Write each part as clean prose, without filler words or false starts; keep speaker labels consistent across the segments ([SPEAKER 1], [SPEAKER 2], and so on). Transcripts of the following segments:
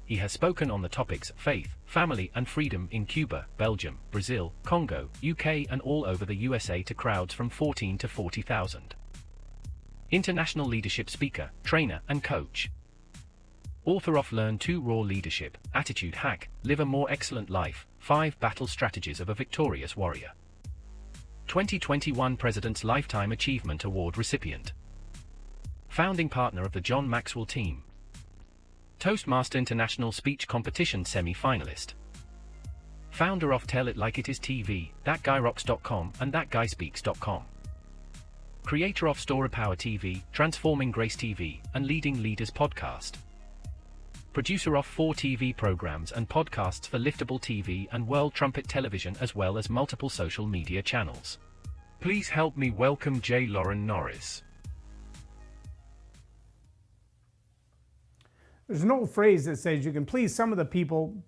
[SPEAKER 1] He has spoken on the topics faith, family and freedom in Cuba, Belgium, Brazil, Congo, UK and all over the USA to crowds from 14 to 40,000. International leadership speaker, trainer and coach. Author of Learn to Raw Leadership, Attitude Hack, Live a More Excellent Life, 5 Battle Strategies of a Victorious Warrior. 2021 President's Lifetime Achievement Award recipient. Founding partner of the John Maxwell team. Toastmaster International Speech Competition semi-finalist. Founder of Tell It Like It Is TV, ThatGuyRocks.com and ThatGuySpeaks.com. Creator of Story Power TV, Transforming Grace TV, and Leading Leaders Podcast. Producer of 4 TV programs and podcasts for Liftable TV and World Trumpet Television as well as multiple social media channels. Please help me welcome J Loren Norris.
[SPEAKER 2] There's an old phrase that says you can please some of the people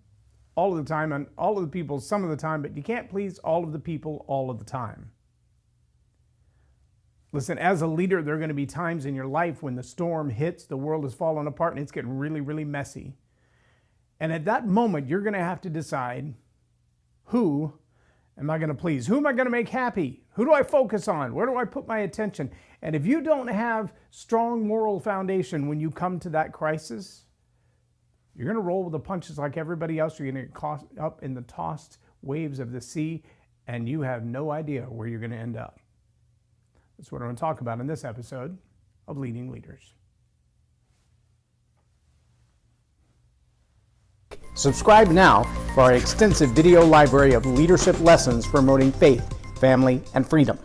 [SPEAKER 2] all of the time and all of the people some of the time, but you can't please all of the people all of the time. Listen, as a leader, there are going to be times in your life when the storm hits, the world is falling apart, and it's getting really, really messy. And at that moment, you're going to have to decide, who am I going to please? Who am I going to make happy? Who do I focus on? Where do I put my attention? And if you don't have strong moral foundation when you come to that crisis, you're going to roll with the punches like everybody else. You're going to get caught up in the tossed waves of the sea, and you have no idea where you're going to end up. That's what I'm going to talk about in this episode of Leading Leaders.
[SPEAKER 3] Subscribe now for our extensive video library of leadership lessons promoting faith, family, and freedom.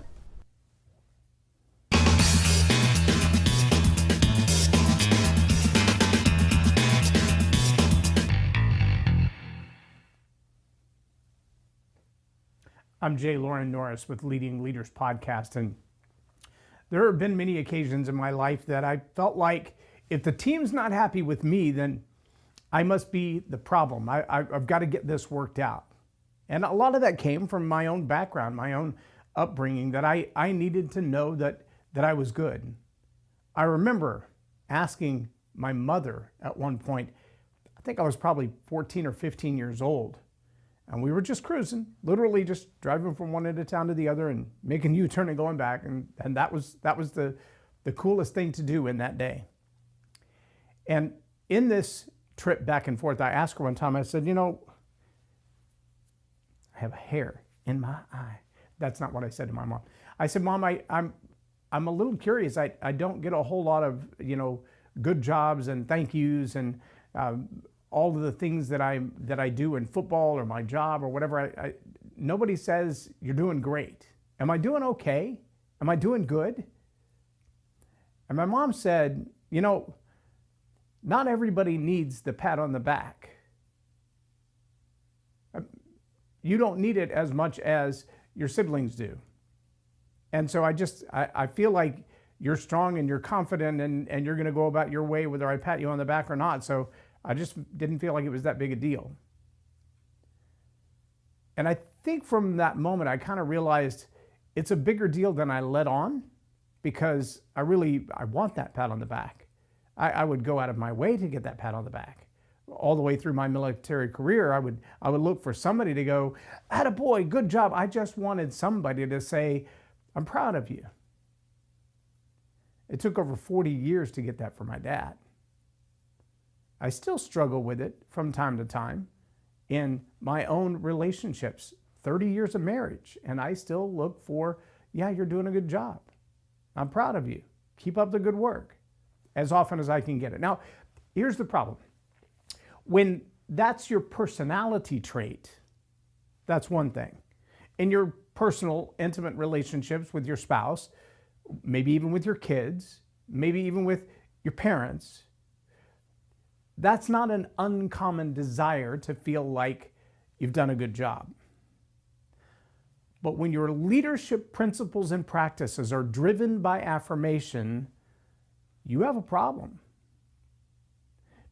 [SPEAKER 2] I'm J Loren Norris with Leading Leaders Podcast, and there have been many occasions in my life that I felt like if the team's not happy with me, then I must be the problem. I've got to get this worked out. And a lot of that came from my own background, my own upbringing, that I needed to know that I was good. I remember asking my mother at one point, I think I was probably 14 or 15 years old, and we were just cruising, literally just driving from one end of town to the other and making a U-turn and going back. And that was the coolest thing to do in that day. And in this trip back and forth, I asked her one time, I said, I have a hair in my eye. That's not what I said to my mom. I said, Mom, I'm a little curious. I don't get a whole lot of, good jobs and thank yous and all of the things that I do in football or my job or whatever. Nobody says you're doing great. Am I doing okay? Am I doing good? And my mom said, not everybody needs the pat on the back. You don't need it as much as your siblings do. And so I feel like you're strong and you're confident and you're going to go about your way whether I pat you on the back or not. So I just didn't feel like it was that big a deal. And I think from that moment, I kind of realized it's a bigger deal than I let on, because I want that pat on the back. I would go out of my way to get that pat on the back. All the way through my military career, I would look for somebody to go, attaboy, good job. I just wanted somebody to say, I'm proud of you. It took over 40 years to get that from my dad. I still struggle with it from time to time in my own relationships, 30 years of marriage, and I still look for, you're doing a good job. I'm proud of you. Keep up the good work as often as I can get it. Now, here's the problem. When that's your personality trait, that's one thing. In your personal, intimate relationships with your spouse, maybe even with your kids, maybe even with your parents, that's not an uncommon desire to feel like you've done a good job. But when your leadership principles and practices are driven by affirmation, you have a problem.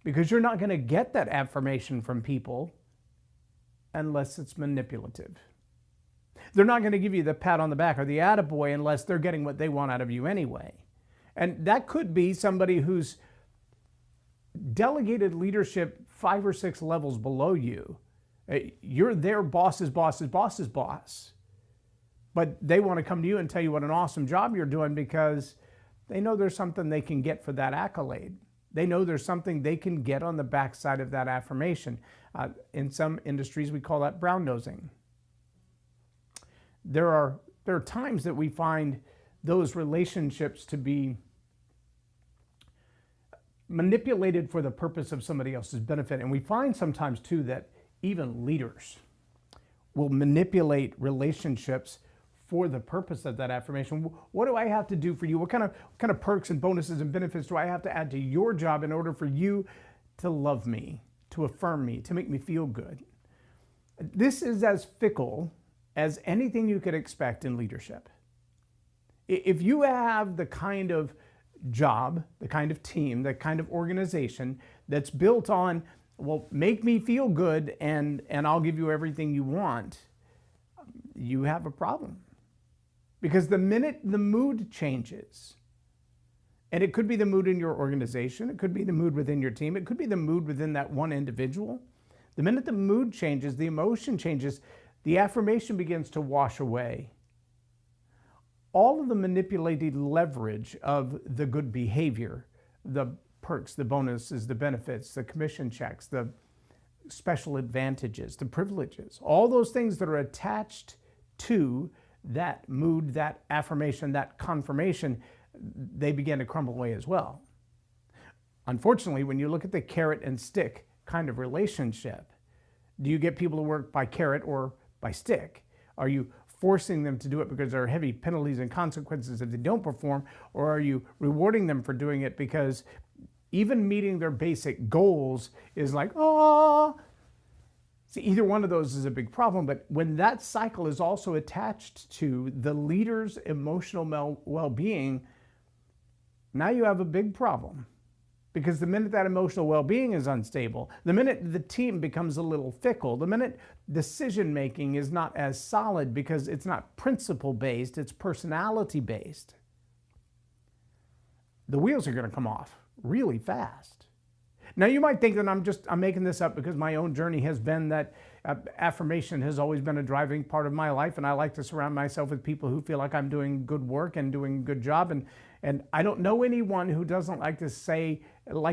[SPEAKER 2] Because you're not going to get that affirmation from people unless it's manipulative. They're not going to give you the pat on the back or the attaboy unless they're getting what they want out of you anyway. And that could be somebody who's delegated leadership 5 or 6 levels below you. You're their boss's boss's boss's boss. But they want to come to you and tell you what an awesome job you're doing because they know there's something they can get for that accolade. They know there's something they can get on the backside of that affirmation. In some industries, we call that brown nosing. There are times that we find those relationships to be manipulated for the purpose of somebody else's benefit. And we find sometimes too that even leaders will manipulate relationships for the purpose of that affirmation. What do I have to do for you? What kind of perks and bonuses and benefits do I have to add to your job in order for you to love me, to affirm me, to make me feel good? This is as fickle as anything you could expect in leadership. If you have the kind of job, the kind of team, the kind of organization that's built on, well, make me feel good and I'll give you everything you want, you have a problem. Because the minute the mood changes, and it could be the mood in your organization, it could be the mood within your team, it could be the mood within that one individual. The minute the mood changes, the emotion changes, the affirmation begins to wash away. All of the manipulated leverage of the good behavior, the perks, the bonuses, the benefits, the commission checks, the special advantages, the privileges, all those things that are attached to that mood, that affirmation, that confirmation, they begin to crumble away as well. Unfortunately, when you look at the carrot and stick kind of relationship, do you get people to work by carrot or by stick? Are you forcing them to do it because there are heavy penalties and consequences if they don't perform, or are you rewarding them for doing it because even meeting their basic goals is like, oh, see, either one of those is a big problem. But when that cycle is also attached to the leader's emotional well-being, now you have a big problem. Because the minute that emotional well-being is unstable, the minute the team becomes a little fickle, the minute decision-making is not as solid because it's not principle-based, it's personality-based, the wheels are going to come off really fast. Now you might think that I'm making this up because my own journey has been that affirmation has always been a driving part of my life, and I like to surround myself with people who feel like I'm doing good work and doing a good job. And I don't know anyone who doesn't like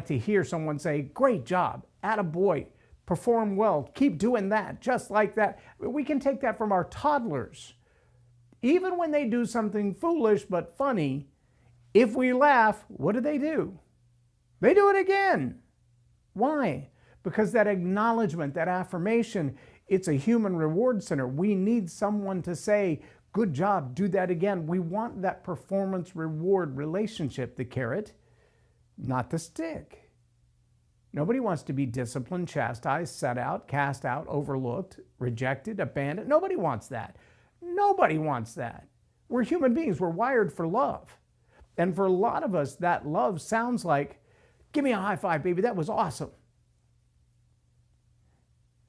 [SPEAKER 2] to hear someone say, great job, attaboy, perform well, keep doing that, just like that. We can take that from our toddlers. Even when they do something foolish but funny, if we laugh, what do? They do it again. Why? Because that acknowledgement, that affirmation, it's a human reward center. We need someone to say, good job, do that again. We want that performance reward relationship, the carrot, not the stick. Nobody wants to be disciplined, chastised, set out, cast out, overlooked, rejected, abandoned. Nobody wants that. Nobody wants that. We're human beings. We're wired for love. And for a lot of us, that love sounds like, give me a high five, baby. That was awesome.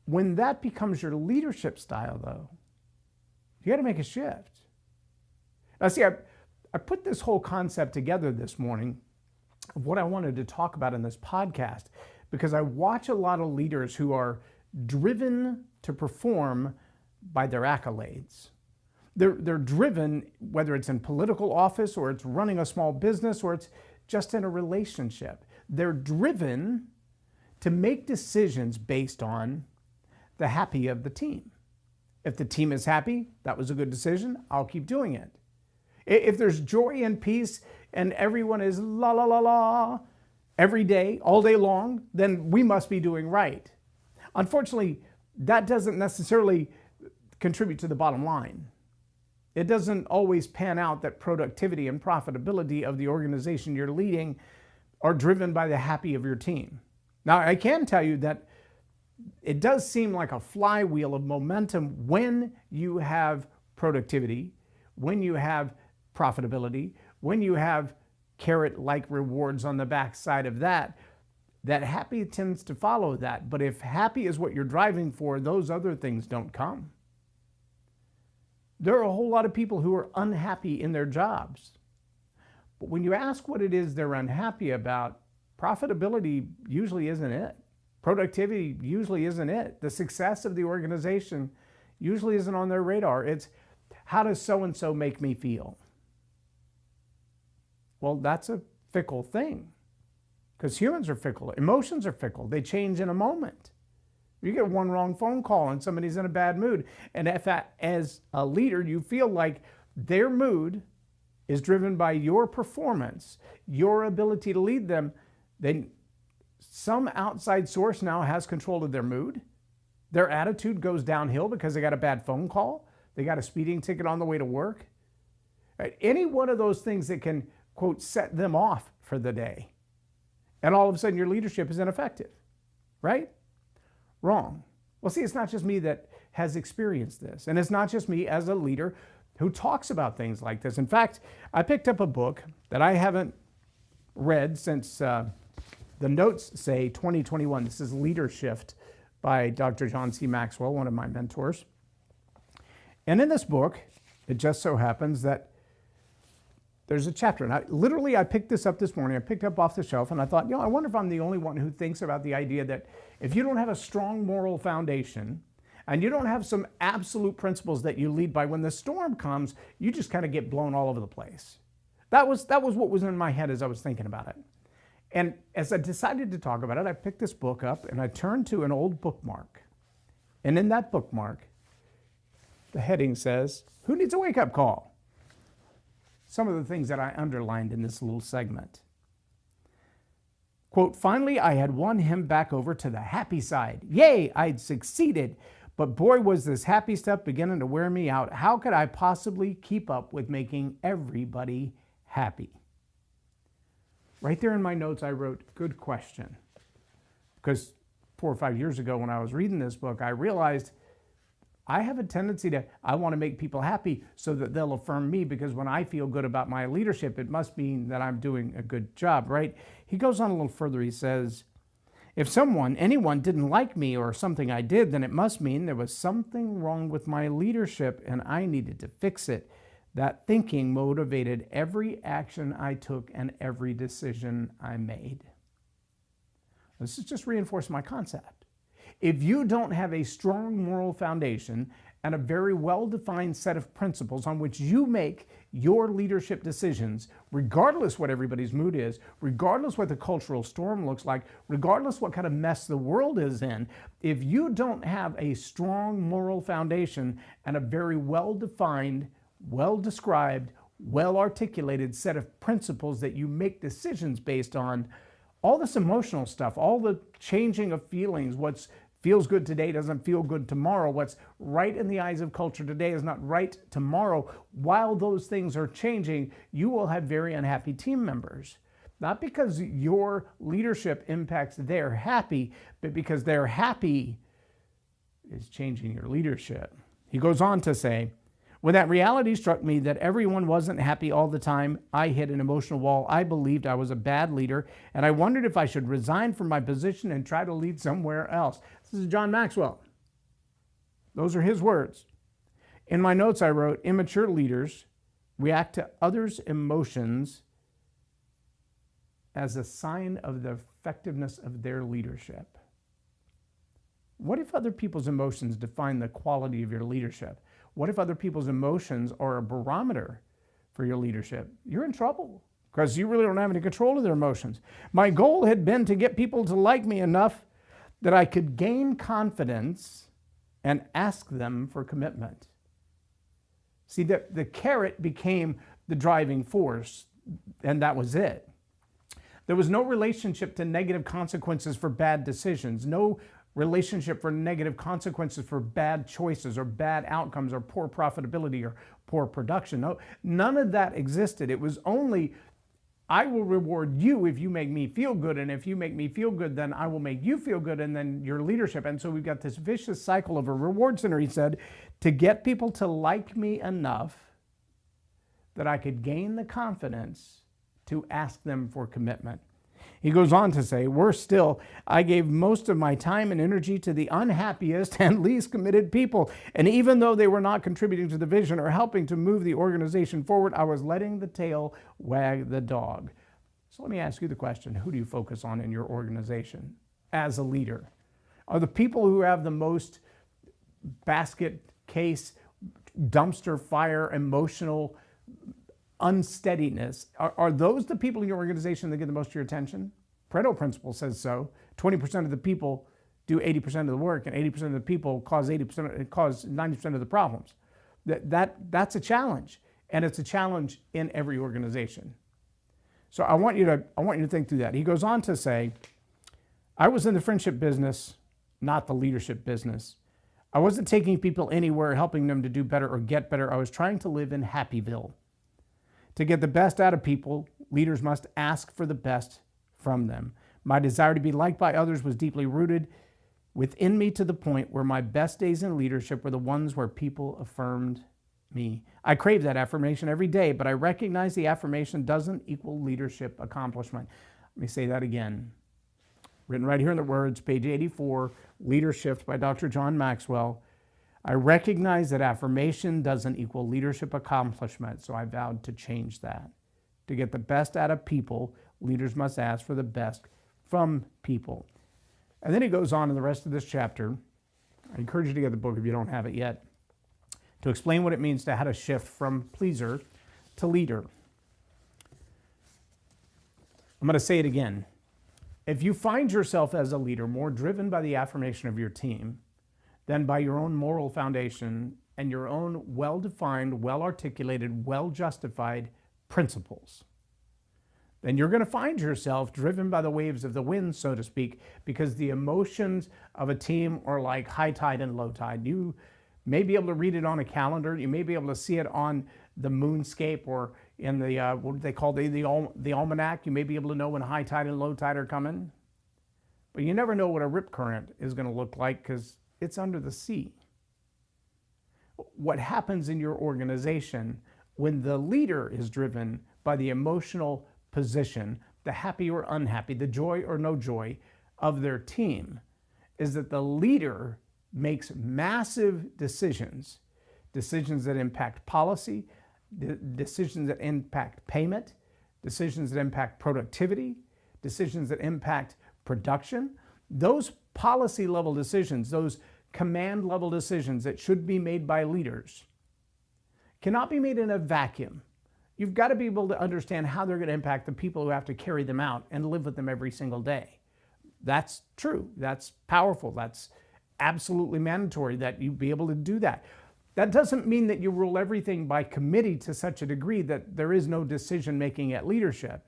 [SPEAKER 2] When that becomes your leadership style, though, you got to make a shift. Now, see, I put this whole concept together this morning of what I wanted to talk about in this podcast because I watch a lot of leaders who are driven to perform by their accolades. They're driven, whether it's in political office or it's running a small business or it's just in a relationship. They're driven to make decisions based on the happy of the team. If the team is happy, that was a good decision, I'll keep doing it. If there's joy and peace and everyone is la la la la every day, all day long, then we must be doing right. Unfortunately, that doesn't necessarily contribute to the bottom line. It doesn't always pan out that productivity and profitability of the organization you're leading are driven by the happy of your team. Now, I can tell you that it does seem like a flywheel of momentum when you have productivity, when you have profitability, when you have carrot-like rewards on the backside of that, that happy tends to follow that. But if happy is what you're driving for, those other things don't come. There are a whole lot of people who are unhappy in their jobs. But when you ask what it is they're unhappy about, profitability usually isn't it. Productivity usually isn't it. The success of the organization usually isn't on their radar. It's, how does so-and-so make me feel? Well, that's a fickle thing, because humans are fickle. Emotions are fickle. They change in a moment. You get one wrong phone call and somebody's in a bad mood. And if as a leader, you feel like their mood is driven by your performance, your ability to lead them, then some outside source now has control of their mood. Their attitude goes downhill because they got a bad phone call. They got a speeding ticket on the way to work. Right? Any one of those things that can, quote, set them off for the day. And all of a sudden your leadership is ineffective, right? Wrong. Well, see, it's not just me that has experienced this. And it's not just me as a leader who talks about things like this. In fact, I picked up a book that I haven't read since the notes say 2021. This is Leadership by Dr. John C. Maxwell, one of my mentors. And in this book, it just so happens that there's a chapter. And I picked this up this morning. I picked it up off the shelf and I thought, I wonder if I'm the only one who thinks about the idea that if you don't have a strong moral foundation and you don't have some absolute principles that you lead by, when the storm comes, you just kind of get blown all over the place. That was what was in my head as I was thinking about it. And as I decided to talk about it, I picked this book up and I turned to an old bookmark. And in that bookmark, the heading says, "Who needs a wake-up call?" Some of the things that I underlined in this little segment. Quote, "Finally, I had won him back over to the happy side. Yay, I'd succeeded. But boy, was this happy stuff beginning to wear me out. How could I possibly keep up with making everybody happy?" Right there in my notes, I wrote, "Good question." Because 4 or 5 years ago when I was reading this book, I realized I have a tendency I want to make people happy so that they'll affirm me, because when I feel good about my leadership, it must mean that I'm doing a good job, right? He goes on a little further. He says, "If anyone didn't like me or something I did, then it must mean there was something wrong with my leadership and I needed to fix it. That thinking motivated every action I took and every decision I made." This is just reinforcing my concept. If you don't have a strong moral foundation and a very well-defined set of principles on which you make your leadership decisions, regardless what everybody's mood is, regardless what the cultural storm looks like, regardless what kind of mess the world is in, if you don't have a strong moral foundation and a very well-defined, well-described, well-articulated set of principles that you make decisions based on, all this emotional stuff, all the changing of feelings, what feels good today doesn't feel good tomorrow, what's right in the eyes of culture today is not right tomorrow. While those things are changing, you will have very unhappy team members. Not because your leadership impacts their happy, but because their happy is changing your leadership. He goes on to say, "When that reality struck me that everyone wasn't happy all the time, I hit an emotional wall. I believed I was a bad leader, and I wondered if I should resign from my position and try to lead somewhere else." This is John Maxwell. Those are his words. In my notes, I wrote, "Immature leaders react to others' emotions as a sign of the effectiveness of their leadership." What if other people's emotions define the quality of your leadership? What if other people's emotions are a barometer for your leadership? You're in trouble because you really don't have any control of their emotions. "My goal had been to get people to like me enough that I could gain confidence and ask them for commitment." See, the carrot became the driving force, and that was it. There was no relationship to negative consequences for bad decisions, no relationship for negative consequences for bad choices or bad outcomes or poor profitability or poor production. No, none of that existed. It was only, I will reward you if you make me feel good, and if you make me feel good, then I will make you feel good, and then your leadership. And so we've got this vicious cycle of a reward center, he said, to get people to like me enough that I could gain the confidence to ask them for commitment. He goes on to say, "Worse still, I gave most of my time and energy to the unhappiest and least committed people. And even though they were not contributing to the vision or helping to move the organization forward, I was letting the tail wag the dog." So let me ask you the question, who do you focus on in your organization? as a leader? Are the people who have the most basket case, dumpster fire, emotional unsteadiness, are those the people in your organization that get the most of your attention? Pareto principle says so. 20% of the people do 80% of the work, and 80% of the people cause 90% of the problems. That's a challenge, and it's a challenge in every organization. So I want you to think through that. He goes on to say, I was in the friendship business, not the leadership business. I wasn't taking people anywhere, helping them to do better or get better. I was trying to live in Happyville. To get the best out of people, leaders must ask for the best from them. My desire to be liked by others was deeply rooted within me to the point where my best days in leadership were the ones where people affirmed me. I crave that affirmation every day, but I recognize the affirmation doesn't equal leadership accomplishment. Let me say that again. Written right here in the words, page 84, Leadership by Dr. John Maxwell. I recognize that affirmation doesn't equal leadership accomplishment, so I vowed to change that. To get the best out of people, leaders must ask for the best from people. And then he goes on in the rest of this chapter. I encourage you to get the book if you don't have it yet, to explain what it means to how to shift from pleaser to leader. I'm going to say it again. If you find yourself as a leader more driven by the affirmation of your team than by your own moral foundation and your own well-defined, well-articulated, well-justified principles, then you're going to find yourself driven by the waves of the wind, so to speak, because the emotions of a team are like high tide and low tide. You may be able to read it on a calendar. You may be able to see it on the moonscape or in the, what do they call the almanac. You may be able to know when high tide and low tide are coming. But you never know what a rip current is going to look like because it's under the sea. What happens in your organization when the leader is driven by the emotional position, the happy or unhappy, the joy or no joy of their team, is that the leader makes massive decisions that impact policy, decisions that impact payment, decisions that impact productivity, decisions that impact production. Those policy level decisions, those command level decisions that should be made by leaders cannot be made in a vacuum. You've got to be able to understand how they're going to impact the people who have to carry them out and live with them every single day. That's true. That's powerful. That's absolutely mandatory that you be able to do that. That doesn't mean that you rule everything by committee to such a degree that there is no decision making at leadership.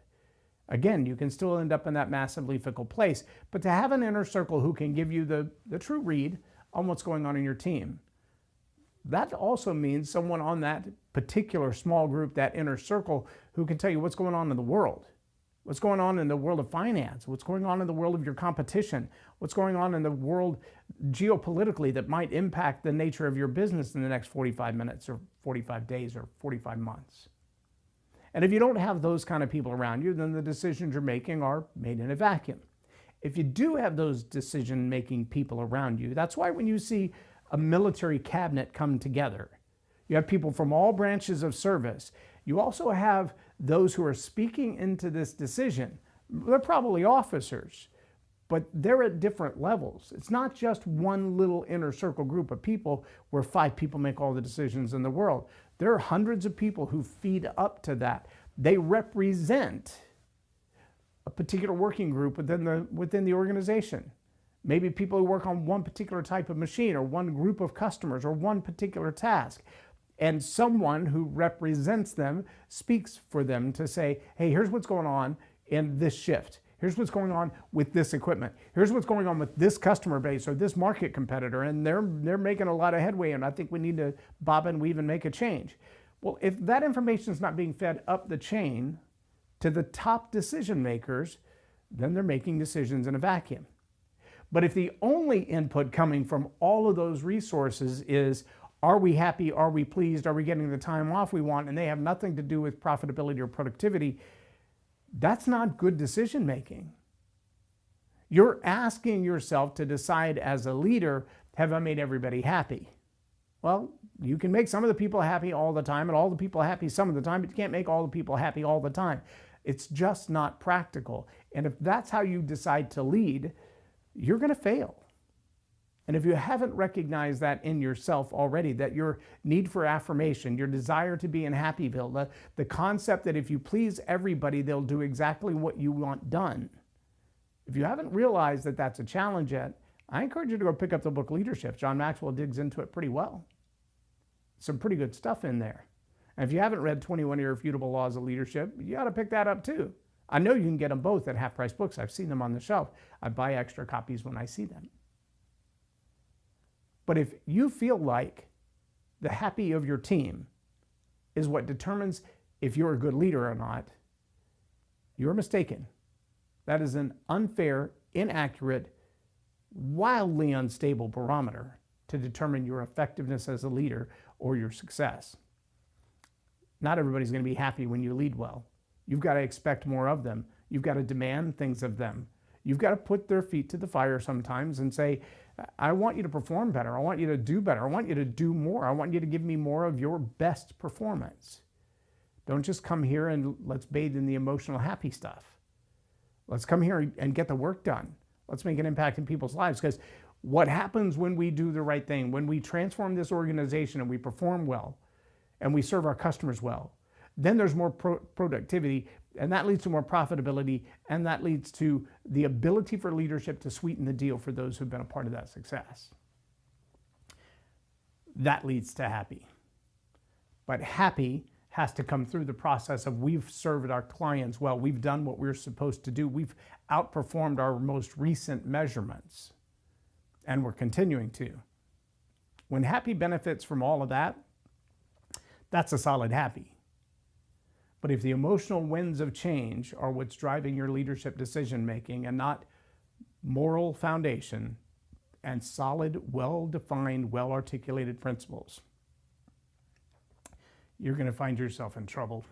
[SPEAKER 2] Again, you can still end up in that massively fickle place, but to have an inner circle who can give you the true read on what's going on in your team, that also means someone on that particular small group, that inner circle, who can tell you what's going on in the world. What's going on in the world of finance? What's going on in the world of your competition? What's going on in the world geopolitically that might impact the nature of your business in the next 45 minutes or 45 days or 45 months? And if you don't have those kind of people around you, then the decisions you're making are made in a vacuum. If you do have those decision-making people around you, that's why when you see a military cabinet come together, you have people from all branches of service. You also have those who are speaking into this decision. They're probably officers, but they're at different levels. It's not just one little inner circle group of people where 5 people make all the decisions in the world. There are hundreds of people who feed up to that. They represent a particular working group within the organization. Maybe people who work on one particular type of machine or one group of customers or one particular task. And someone who represents them speaks for them to say, hey, here's what's going on in this shift. Here's what's going on with this equipment. Here's what's going on with this customer base or this market competitor. And they're making a lot of headway, and I think we need to bob and weave and make a change. Well, if that information is not being fed up the chain to the top decision makers, then they're making decisions in a vacuum. But if the only input coming from all of those resources is, are we happy? Are we pleased? Are we getting the time off we want? And they have nothing to do with profitability or productivity. That's not good decision making. You're asking yourself to decide as a leader, have I made everybody happy? Well, you can make some of the people happy all the time and all the people happy some of the time, but you can't make all the people happy all the time. It's just not practical. And if that's how you decide to lead, you're going to fail. And if you haven't recognized that in yourself already, that your need for affirmation, your desire to be in Happyville, the concept that if you please everybody, they'll do exactly what you want done. If you haven't realized that that's a challenge yet, I encourage you to go pick up the book Leadership. John Maxwell digs into it pretty well. Some pretty good stuff in there. And if you haven't read 21 Irrefutable Laws of Leadership, you ought to pick that up too. I know you can get them both at half-price books. I've seen them on the shelf. I buy extra copies when I see them. But if you feel like the happy of your team is what determines if you're a good leader or not, you're mistaken. That is an unfair, inaccurate, wildly unstable barometer to determine your effectiveness as a leader or your success. Not everybody's going to be happy when you lead well. You've got to expect more of them. You've got to demand things of them. You've got to put their feet to the fire sometimes and say, I want you to perform better. I want you to do better. I want you to do more. I want you to give me more of your best performance. Don't just come here and let's bathe in the emotional happy stuff. Let's come here and get the work done. Let's make an impact in people's lives, because what happens when we do the right thing, when we transform this organization and we perform well and we serve our customers well, then there's more productivity, and that leads to more profitability, and that leads to the ability for leadership to sweeten the deal for those who've been a part of that success. That leads to happy. But happy has to come through the process of we've served our clients well, we've done what we're supposed to do, we've outperformed our most recent measurements, and we're continuing to. When happy benefits from all of that, that's a solid happy. But if the emotional winds of change are what's driving your leadership decision-making and not moral foundation and solid, well-defined, well-articulated principles, you're going to find yourself in trouble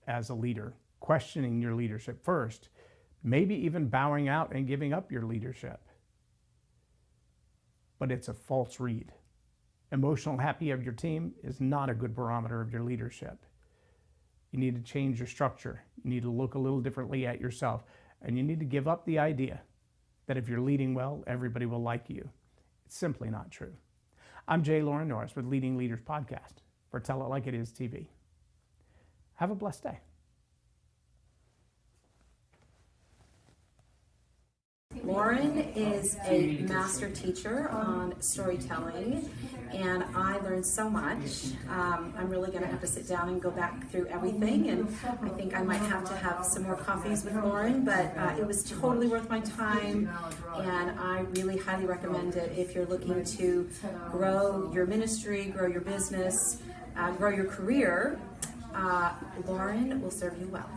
[SPEAKER 2] as a leader, questioning your leadership first, maybe even bowing out and giving up your leadership. But it's a false read. Emotional happy of your team is not a good barometer of your leadership. You need to change your structure. You need to look a little differently at yourself. And you need to give up the idea that if you're leading well, everybody will like you. It's simply not true. I'm J Loren Norris with Leading Leaders Podcast for Tell It Like It Is TV. Have a blessed day.
[SPEAKER 4] Loren is a master teacher on storytelling, and I learned so much. I'm really going to have to sit down and go back through everything, and I think I might have to have some more coffees with Loren, but it was totally worth my time, and I really highly recommend it if you're looking to grow your ministry, grow your business, grow your career. Loren will serve you well.